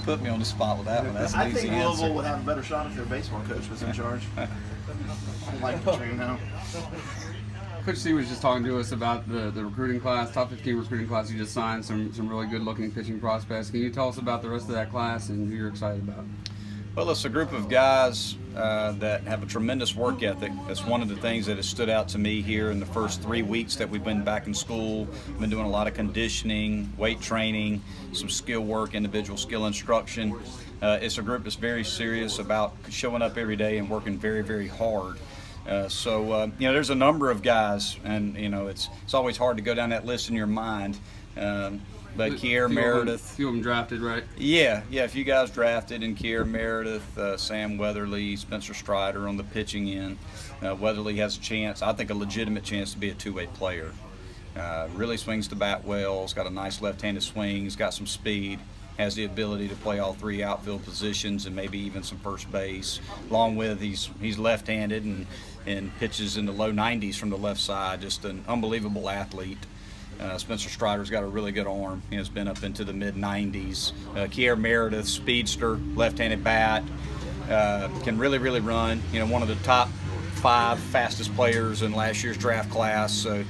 put me on the spot with that one. That's an I easy think answer. Louisville would have a better shot if their baseball coach was in charge. I don't like Petrino. Coach C was just talking to us about the recruiting class, top 15 recruiting class. You just signed some really good-looking pitching prospects. Can you tell us about the rest of that class and who you're excited about? Well, it's a group of guys that have a tremendous work ethic. That's one of the things that has stood out to me here in the first 3 weeks that we've been back in school. We've been doing a lot of conditioning, weight training, some skill work, individual skill instruction. It's a group that's very serious about showing up every day and working very, very hard. So there's a number of guys, and it's always hard to go down that list in your mind. But Kier Meredith, a few of them drafted, right? Yeah, a few guys drafted, and Kier Meredith, Sam Weatherly, Spencer Strider on the pitching end. Weatherly has a chance, I think a legitimate chance to be a two-way player. Really swings the bat well, he's got a nice left-handed swing, he's got some speed, has the ability to play all three outfield positions and maybe even some first base. Along with he's left-handed and pitches in the low 90s from the left side, just an unbelievable athlete. Spencer Strider's got a really good arm. Has been up into the mid-90s. Kier Meredith, speedster, left-handed bat, can really run. One of the top 5 fastest players in last year's draft class. So,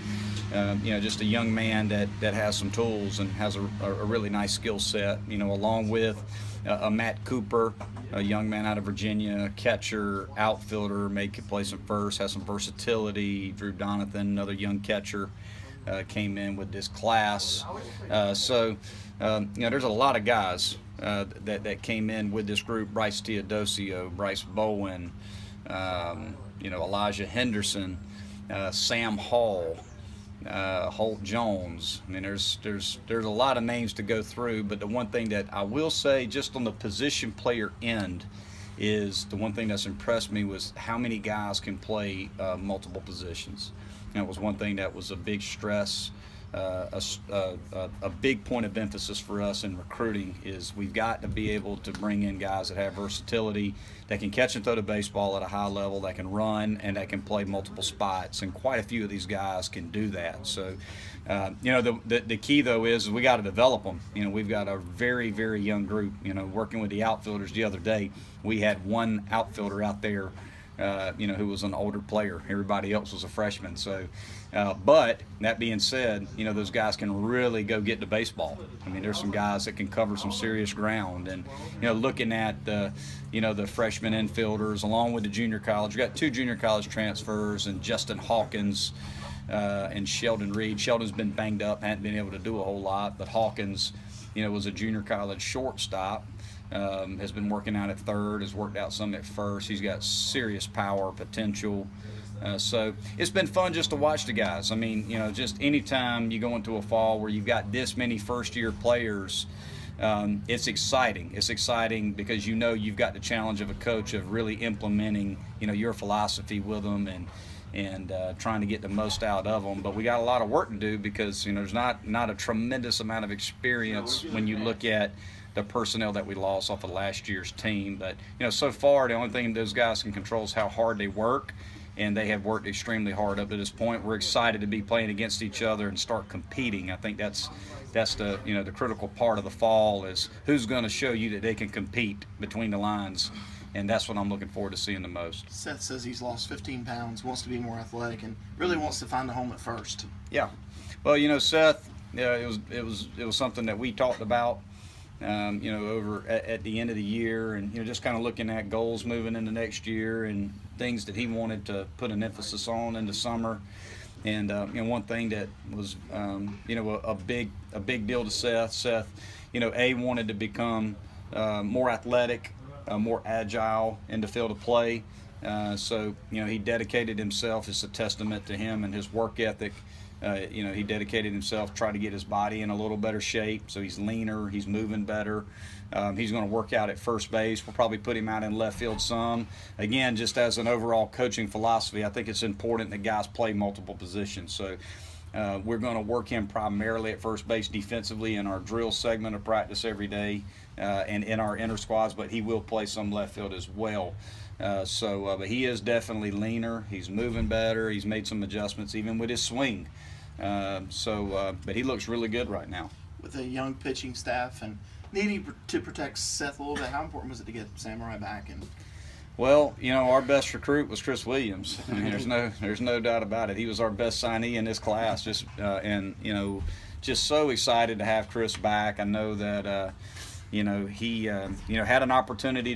just a young man that has some tools and has a really nice skill set. Along with a Matt Cooper, a young man out of Virginia, catcher, outfielder, could play some first, has some versatility. Drew Donathan, another young catcher. Came in with this class. There's a lot of guys that came in with this group. Bryce Teodosio, Bryce Bowen, Elijah Henderson, Sam Hall, Holt Jones. I mean, there's a lot of names to go through, but the one thing that I will say just on the position player end is the one thing that's impressed me was how many guys can play multiple positions. That was one thing that was a big stress, a big point of emphasis for us in recruiting is we've got to be able to bring in guys that have versatility, that can catch and throw the baseball at a high level, that can run, and that can play multiple spots. And quite a few of these guys can do that. So, the key though is we got to develop them. We've got a very, very young group. Working with the outfielders the other day, we had one outfielder out there who was an older player. Everybody else was a freshman. So, but that being said, those guys can really go get the baseball. I mean, there's some guys that can cover some serious ground. And, looking at the freshman infielders along with the junior college, we got 2 junior college transfers and Justin Hawkins and Sheldon Reed. Sheldon's been banged up, hadn't been able to do a whole lot, but Hawkins, was a junior college shortstop. Has been working out at third, has worked out some at first. He's got serious power, potential. So it's been fun just to watch the guys. I mean, just anytime you go into a fall where you've got this many first-year players, it's exciting. It's exciting because you've got the challenge of a coach of really implementing, your philosophy with them and trying to get the most out of them. But we got a lot of work to do because, there's not a tremendous amount of experience when you look at the personnel that we lost off of last year's team. But so far the only thing those guys can control is how hard they work, and they have worked extremely hard up to this point. We're excited to be playing against each other and start competing. I think that's the the critical part of the fall is who's going to show you that they can compete between the lines, and that's what I'm looking forward to seeing the most. Seth says he's lost 15 pounds, wants to be more athletic, and really wants to find a home at first. Yeah, well, Seth, it was something that we talked about. Over at the end of the year, and just kind of looking at goals moving into next year and things that he wanted to put an emphasis on in the summer. And one thing that was a big deal to Seth, wanted to become more athletic, more agile in the field of play. So he dedicated himself. It's a testament to him and his work ethic. He dedicated himself, tried to get his body in a little better shape, so he's leaner, he's moving better. He's going to work out at first base. We'll probably put him out in left field some. Again, just as an overall coaching philosophy, I think it's important that guys play multiple positions. So we're going to work him primarily at first base defensively in our drill segment of practice every day and in our inter squads, but he will play some left field as well. But he is definitely leaner. He's moving better. He's made some adjustments even with his swing. But he looks really good right now. With a young pitching staff and needing to protect Seth a little bit, how important was it to get Samurai back? And Well, you know, our best recruit was Chris Williams. I mean, there's no doubt about it. He was our best signee in this class. And you know, just so excited to have Chris back. I know that you know he you know, had an opportunity to